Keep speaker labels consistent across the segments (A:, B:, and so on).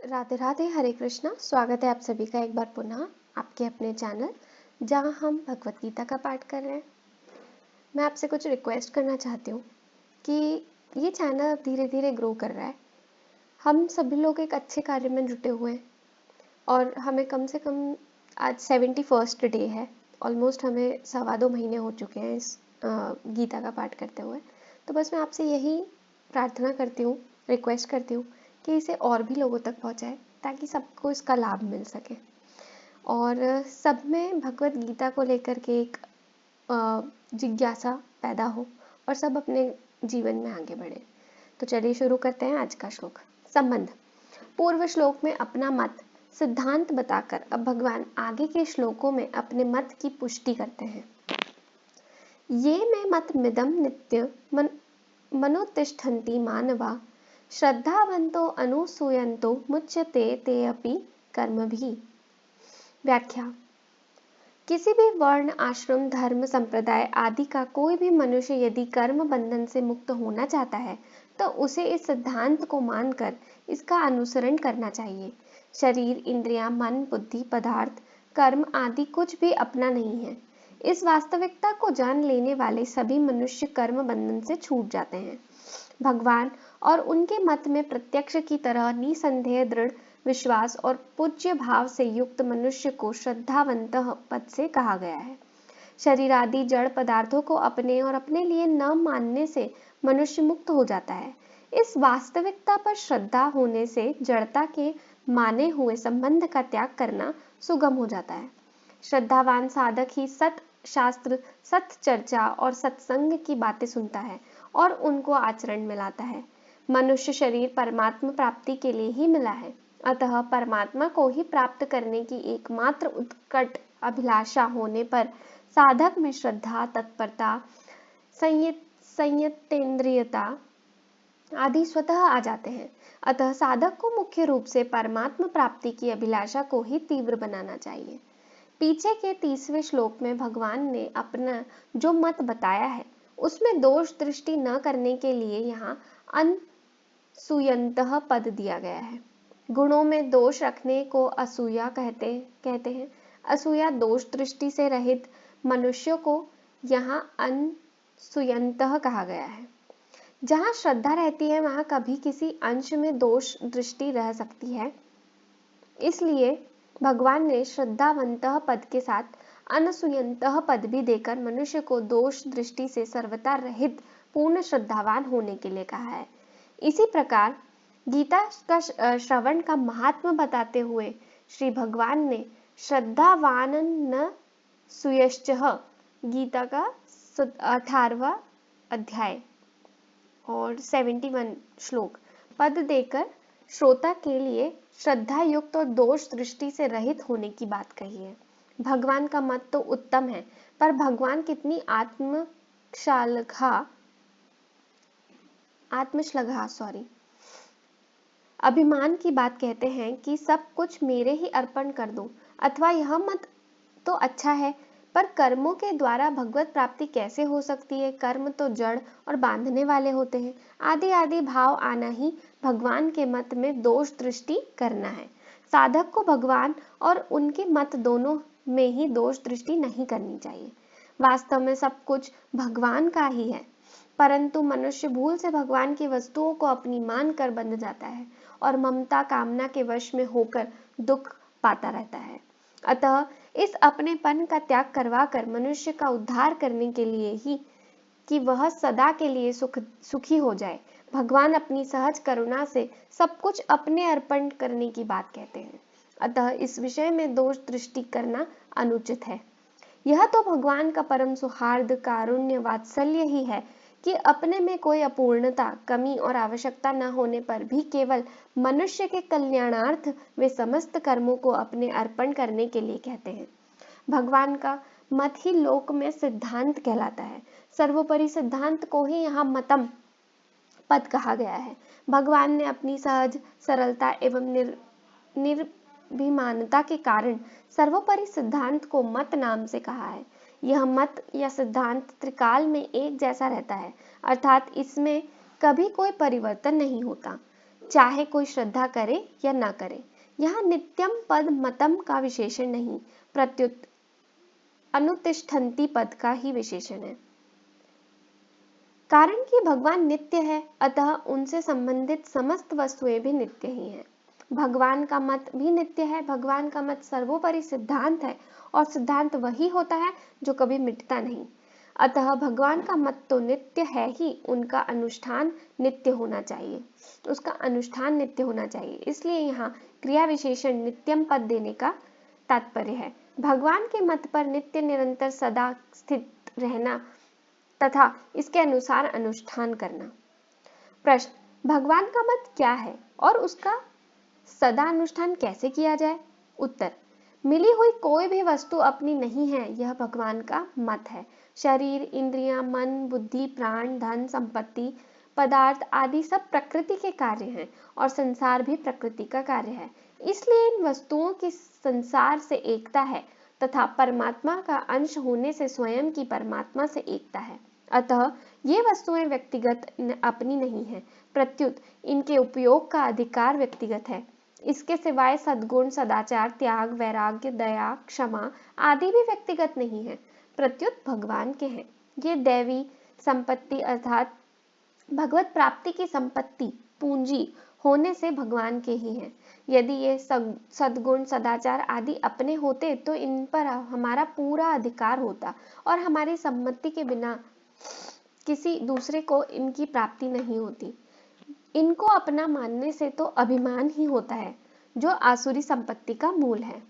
A: राधे राधे, हरे कृष्णा। स्वागत है आप सभी का एक बार पुनः आपके अपने चैनल जहां हम भगवत गीता का पाठ कर रहे हैं। मैं आपसे कुछ रिक्वेस्ट करना चाहती हूँ कि ये चैनल अब धीरे धीरे ग्रो कर रहा है। हम सभी लोग एक अच्छे कार्य में जुटे हुए हैं और हमें कम से कम आज 71st डे है। ऑलमोस्ट हमें 2.25 महीने हो चुके हैं इस गीता का पाठ करते हुए। तो बस मैं आपसे यही प्रार्थना करती हूँ, रिक्वेस्ट करती हूँ कि इसे और भी लोगों तक पहुँचाए ताकि सबको इसका लाभ मिल सके और सब में भगवत गीता को लेकर के एक जिज्ञासा पैदा हो और सब अपने जीवन में आगे बढ़े। तो चलिए शुरू करते हैं आज का श्लोक। संबंध। पूर्व श्लोक में अपना मत सिद्धांत बताकर अब भगवान आगे के श्लोकों में अपने मत की पुष्टि करते हैं। ये में मत मिदम नित्य मनोतिष्ठन्ति मानवा श्रद्धावंतो अनुसूयन्तो मुच्यते ते अपि कर्मभिः। व्याख्या। किसी भी वर्ण, आश्रम, धर्म, संप्रदाय आदि का कोई भी मनुष्य यदि कर्म बंधन से मुक्त होना चाहता है तो उसे इस सिद्धांत को मानकर इसका अनुसरण करना चाहिए। शरीर, इंद्रियां, मन, बुद्धि, पदार्थ, कर्म आदि कुछ भी अपना नहीं है। इस वास्तविकता को जान लेने वाले सभी मनुष्य कर्म बंधन से छूट जाते हैं। भगवान और उनके मत में प्रत्यक्ष की तरह निसंदेह दृढ़ विश्वास और पूज्य भाव से युक्त मनुष्य को श्रद्धावंत पद से कहा गया है। शरीर आदि जड़ पदार्थों को अपने और अपने लिए न मानने से मनुष्य मुक्त हो जाता है। इस वास्तविकता पर श्रद्धा होने से जड़ता के माने हुए संबंध का त्याग करना सुगम हो जाता है। श्रद्धावान साधक ही सत शास्त्र, सत चर्चा और सत्संग की बातें सुनता है और उनको आचरण में लाता है। मनुष्य शरीर परमात्मा प्राप्ति के लिए ही मिला है, अतः परमात्मा को ही प्राप्त करने की एकमात्र उत्कट अभिलाषा होने पर साधक में श्रद्धा, तत्परता, संयतेंद्रियता आदि स्वतः आ जाते हैं। अतः साधक को मुख्य रूप से परमात्मा प्राप्ति की अभिलाषा को ही तीव्र बनाना चाहिए। पीछे के 30वें श्लोक में भगवान ने अपना जो मत बताया है उसमें दोष दृष्टि न करने के लिए यहाँ अनसूयन्तः पद दिया गया है। गुणों में दोष रखने को असूया कहते हैं। असूया दोष दृष्टि से रहित मनुष्यों को यहाँ अनसूयन्तः कहा गया है। जहाँ श्रद्धा रहती है वहाँ कभी किसी अंश में दोष दृष्टि रह सकती है, इसलिए भगवान ने श्रद्धावंतः पद के साथ अनसूयन्तः पद भी देकर मनुष्य को दोष दृष्टि से सर्वथा रहित पूर्ण श्रद्धावान होने के लिए कहा है। इसी प्रकार गीता का श्रवण का महात्मा बताते हुए श्री भगवान ने श्रद्धावानन सूयश्चः गीता का 18वां अध्याय और 71 श्लोक पद देकर श्रोता के लिए श्रद्धा युक्त और दोष दृष्टि से रहित होने की बात कही है। भगवान का मत तो उत्तम है, पर भगवान कितनी आत्मश्लाघा अभिमान की बात कहते हैं कि सब कुछ मेरे ही अर्पण कर दो, अथवा यह मत तो अच्छा है, पर कर्मों के द्वारा भगवत प्राप्ति कैसे हो सकती है? कर्म तो जड़ और बांधने वाले होते हैं। आदि आदि भाव आना ही भगवान के मत में दोष दृष्टि करना है। साधक को भगवान और उनके मत दोनों में ही दोष दृष्टि नहीं करनी चाहिए। वास्तव में सब कुछ भगवान का ही है, परंतु मनुष्य भूल से भगवान की वस्तुओं को अपनी मान कर बंध जाता है और ममता कामना के वश में होकर दुख पाता रहता है। अतः इस अपनेपन का त्याग करवाकर मनुष्य का उद्धार करने के लिए ही कि वह सदा के लिए सुखी हो जाए, भगवान अपनी सहज करुणा से सब कुछ अपने अर्पण करने की बात कहते हैं। अतः इस विषय में दोष दृष्टि करना अनुचित है। यह तो भगवान का परम सौहार्द, कारुण्य, वात्सल्य ही है कि अपने में कोई अपूर्णता, कमी और आवश्यकता न होने पर भी केवल मनुष्य के कल्याणार्थ वे समस्त कर्मों को अपने अर्पण करने के लिए कहते हैं। भगवान का मत ही लोक में सिद्धांत कहलाता है। सर्वोपरि सिद्धांत को ही यहाँ मतम पद कहा गया है। भगवान ने अपनी सहज सरलता एवं निर्भिमानता के कारण सर्वोपरि सिद्धांत को मत नाम से कहा है। यह मत या सिद्धांत त्रिकाल में एक जैसा रहता है, अर्थात इसमें कभी कोई परिवर्तन नहीं होता। चाहे कोई श्रद्धा करे या न करे। यहाँ नित्यम पद मतम का विशेषण नहीं, प्रत्युत अनुतिष्ठन्ति पद का ही विशेषण है। कारण कि भगवान नित्य है, अतः उनसे संबंधित समस्त वस्तुएं भी नित्य ही हैं। भगवान का मत भी नित्य है। भगवान का मत सर्वोपरि सिद्धांत है और सिद्धांत वही होता है जो कभी मिटता नहीं। अतः भगवान का मत तो नित्य है ही, उनका अनुष्ठान नित्य होना चाहिए, उसका अनुष्ठान नित्य होना चाहिए। इसलिए यहाँ क्रिया विशेषण नित्यम पद देने का तात्पर्य है। भगवान के मत पर नित्य निरंतर सदा स्थित रहना तथा इसके अनुसार अनुष्ठान करना। प्रश्न, भगवान का मत क्या है और उसका सदा अनुष्ठान कैसे किया जाए? उत्तर, मिली हुई कोई भी वस्तु अपनी नहीं है, यह भगवान का मत है। शरीर, इंद्रियां, मन, बुद्धि, प्राण, धन, संपत्ति, पदार्थ आदि सब प्रकृति के कार्य हैं और संसार भी प्रकृति का कार्य है। इसलिए इन वस्तुओं की संसार से एकता है तथा परमात्मा का अंश होने से स्वयं की परमात्मा से एकता है। अतः ये वस्तुएं व्यक्तिगत अपनी नहीं है, प्रत्युत इनके उपयोग का अधिकार व्यक्तिगत है। इसके सिवाय सद्गुण, सदाचार, त्याग, वैराग्य, दया, क्षमा आदि भी व्यक्तिगत नहीं है, प्रत्युत भगवान के हैं। ये दैवी संपत्ति अर्थात भगवत प्राप्ति की संपत्ति, पूंजी होने से भगवान के ही हैं। यदि ये सद्गुण, सदाचार आदि अपने होते तो इन पर हमारा पूरा अधिकार होता और हमारी सम्मति के बिना किसी दूसरे को इनकी प्राप्ति नहीं होती। इनको अपना मानने से तो अभिमान ही होता है, जो आसुरी संपत्ति का मूल है।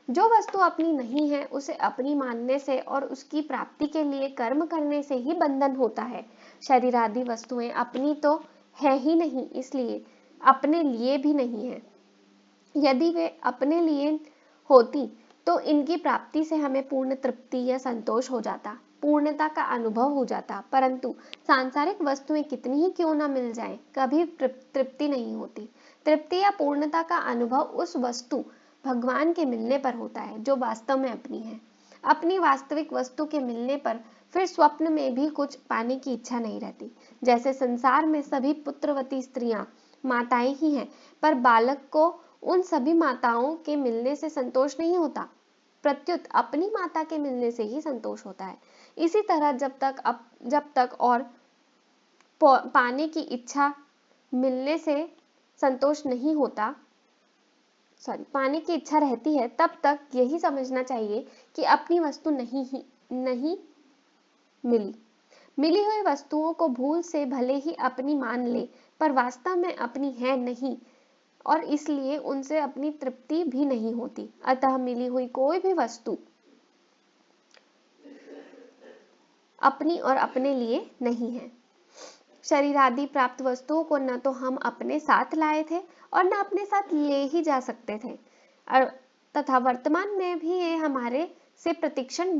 A: जो वस्तु अपनी नहीं है, उसे अपनी मानने से और उसकी प्राप्ति के लिए कर्म करने से ही बंधन होता है। शरीर आदि वस्तुएं अपनी तो है ही नहीं, इसलिए अपने लिए भी नहीं है। यदि वे अपने लिए होती तो इनकी प्राप्ति से हमें पूर्ण तृप्ति या संतोष हो जाता, पूर्णता का अनुभव हो जाता। परंतु सांसारिक वस्तुएं कितनी ही क्यों ना मिल जाएं, कभी तृप्ति नहीं होती। तृप्ति या पूर्णता का अनुभव उस वस्तु भगवान के मिलने पर होता है जो वास्तव में अपनी है। अपनी वास्तविक वस्तु के मिलने पर फिर स्वप्न में भी कुछ पाने की इच्छा नहीं रहती। जैसे संसार में सभी पुत्रवती स्त्रियां माताएं ही हैं, पर बालक को उन सभी माताओं के मिलने से संतोष नहीं होता, प्रत्युत अपनी माता के मिलने से ही संतोष होता है। इसी तरह जब तक और पाने की इच्छा मिलने से संतोष नहीं होता, पाने की इच्छा रहती है, तब तक यही समझना चाहिए कि अपनी वस्तु नहीं मिली हुई वस्तुओं को भूल से भले ही अपनी मान ले, पर वास्तव में अपनी है नहीं और इसलिए उनसे अपनी तृप्ति भी नहीं होती। अतः मिली हुई कोई भी वस्तु अपनी और अपने लिए नहीं है। शरीर आदि प्राप्त वस्तुओं को न तो हम अपने साथ लाए थे और न अपने साथ ले ही जा सकते थे, तथा वर्तमान में भी ये हमारे से प्रतिक्षण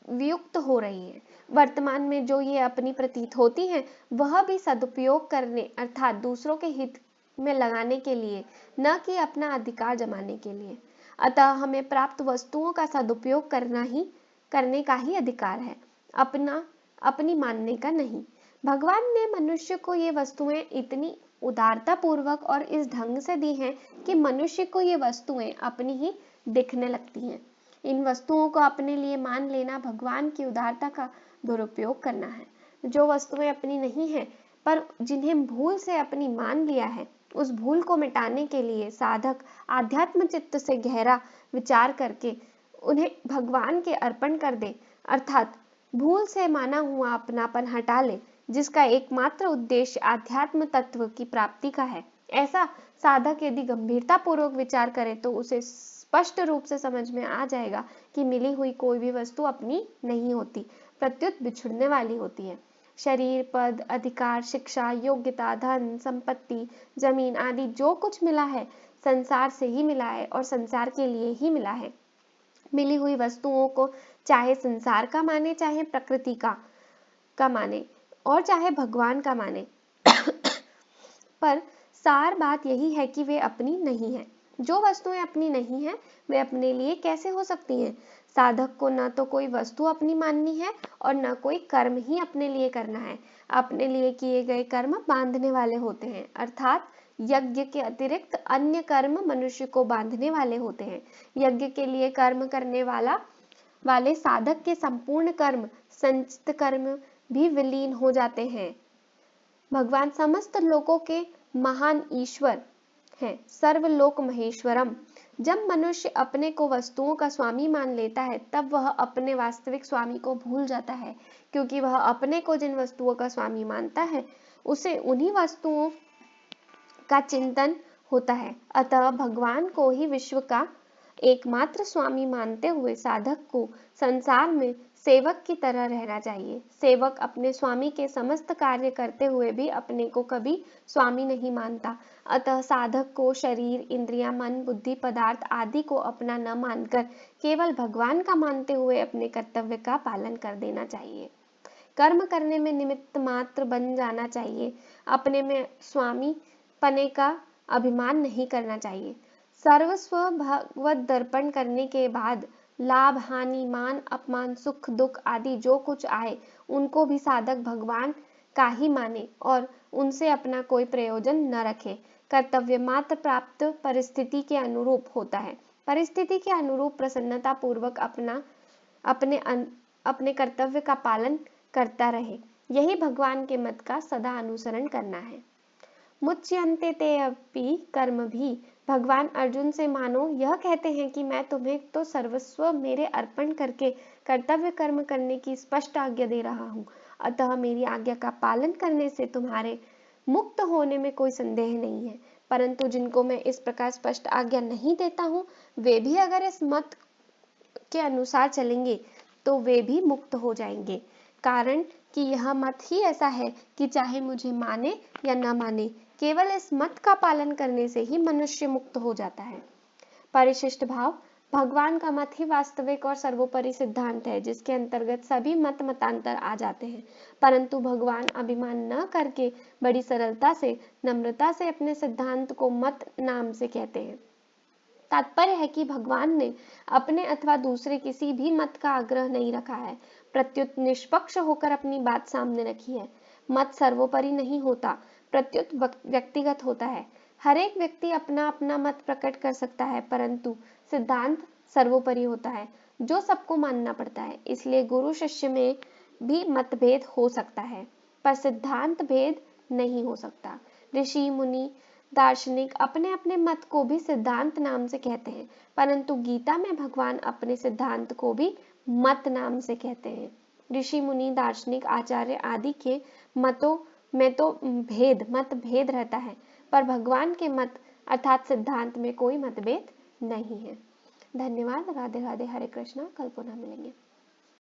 A: वियुक्त हो रही है। वर्तमान में जो ये अपनी प्रतीत होती हैं, वह भी सदुपयोग करने अर्थात दूसरों के हित में लगाने के लिए, न कि अपना अधिकार जमाने के लिए। अतः हमें प्राप्त वस्तुओं का सदुपयोग करने का ही अधिकार है, अपनी मानने का नहीं। भगवान ने मनुष्य को ये वस्तुएं इतनी उदारता पूर्वक और इस ढंग से दी हैं कि मनुष्य को ये वस्तुएं अपनी ही दिखने लगती हैं। इन वस्तुओं को अपने लिए मान लेना भगवान की उदारता का दुरुपयोग करना है। जो वस्तुएं अपनी नहीं है पर जिन्हें भूल से अपनी मान लिया है, उस भूल को मिटाने के लिए साधक आध्यात्म चित्त से गहरा विचार करके उन्हें भगवान के अर्पण कर दे, अर्थात भूल से माना हुआ अपनापन हटा ले, जिसका एकमात्र उद्देश्य आध्यात्म तत्व की प्राप्ति का है। ऐसा साधक यदि गंभीरता पूर्वक विचार करे तो उसे स्पष्ट रूप से समझ में आ जाएगा कि मिली हुई कोई भी वस्तु अपनी नहीं होती, प्रत्युत बिछुड़ने वाली होती है। शरीर, पद, अधिकार, शिक्षा, योग्यता, धन, संपत्ति, जमीन आदि जो कुछ मिला है, संसार से ही मिला है और संसार के लिए ही मिला है। मिली हुई वस्तुओं को चाहे संसार का माने, चाहे प्रकृति का माने और चाहे भगवान का माने पर सार बात यही है कि वे अपनी नहीं है। जो वस्तुएं अपनी नहीं है, वे अपने लिए कैसे हो सकती हैं? साधक को न तो कोई वस्तु अपनी माननी है और न कोई कर्म ही अपने लिए करना है। अपने लिए किए गए कर्म बांधने वाले होते हैं, अर्थात यज्ञ के अतिरिक्त अन्य कर्म मनुष्य को बांधने वाले होते हैं। यज्ञ के लिए कर्म करने वाले साधक के संपूर्ण कर्म संचित कर्म भी विलीन हो जाते हैं। भगवान समस्त लोकों के महान ईश्वर हैं, सर्वलोक महेश्वरम। जब मनुष्य अपने को वस्तुओं का स्वामी मान लेता है तब वह अपने वास्तविक स्वामी को भूल जाता है, क्योंकि वह अपने को जिन वस्तुओं का स्वामी मानता है उसे उन्हीं वस्तुओं का चिंतन होता है। अतः भगवान को ही विश्व का एकमात्र स्वामी मानते हुए साधक को संसार में सेवक की तरह रहना चाहिए। सेवक अपने स्वामी के समस्त कार्य करते हुए भी अपने को कभी स्वामी नहीं मानता। अतः साधक को शरीर, इंद्रियां, मन, बुद्धि, पदार्थ आदि को अपना न मानकर केवल भगवान का मानते हुए अपने कर्तव्य का पालन कर देना चाहिए। कर्म करने में निमित्त मात्र बन जाना चाहिए। अपने में स्वामी पने का अभिमान नहीं करना चाहिए। सर्वस्व भगवत दर्पण करने के बाद लाभ, हानि, मान, अपमान, सुख, दुख आदि जो कुछ आए उनको भी साधक भगवान का ही माने और उनसे अपना कोई प्रयोजन न रखे। कर्तव्य मात्र प्राप्त परिस्थिति के अनुरूप होता है। परिस्थिति के अनुरूप प्रसन्नता पूर्वक अपने कर्तव्य का पालन करता रहे। यही भगवान के मत का सदा अनुसरण करना है। मुच्यन्ते ते अपि कर्म भी। भगवान अर्जुन से मानो यह कहते हैं कि मैं तुम्हें तो सर्वस्व मेरे अर्पण करके कर्तव्य कर्म करने की स्पष्ट आज्ञा दे रहा हूँ। अतः मेरी आज्ञा का पालन करने से तुम्हारे मुक्त होने में कोई संदेह नहीं है। परंतु जिनको मैं इस प्रकार स्पष्ट आज्ञा नहीं देता हूँ वे भी अगर इस मत के अनुसार चलेंगे तो वे भी मुक्त हो जाएंगे। कारण कि यह मत ही ऐसा है कि चाहे मुझे माने या न माने, केवल इस मत का पालन करने से ही मनुष्य मुक्त हो जाता है। परिशिष्ट भाव। भगवान का मत ही वास्तविक और सर्वोपरि सिद्धांत है, जिसके अंतर्गत सभी मत मतांतर आ जाते हैं। परंतु भगवान अभिमान न करके बड़ी सरलता से, नम्रता से अपने सिद्धांत को मत नाम से कहते हैं। तात्पर्य है कि भगवान ने अपने अथवा दूसरे किसी भी मत का आग्रह नहीं रखा है, प्रत्युत निष्पक्ष होकर अपनी बात सामने रखी है। मत सर्वोपरि नहीं होता, प्रत्युत व्यक्तिगत होता है। हर एक व्यक्ति अपना अपना मत प्रकट कर सकता है, परंतु सिद्धांत सर्वोपरि होता है जो सबको मानना पड़ता है। इसलिए गुरु शिष्य में भी मतभेद हो सकता है, पर सिद्धांत भेद नहीं हो सकता। ऋषि, मुनि, दार्शनिक अपने अपने मत को भी सिद्धांत नाम से कहते हैं, परंतु गीता में भगवान अपने सिद्धांत को भी मत नाम से कहते हैं। ऋषि, मुनि, दार्शनिक, आचार्य आदि के मतों में तो मतभेद रहता है, पर भगवान के मत अर्थात सिद्धांत में कोई मतभेद नहीं है। धन्यवाद। राधे राधे। हरे कृष्णा। कल पुनः मिलेंगे।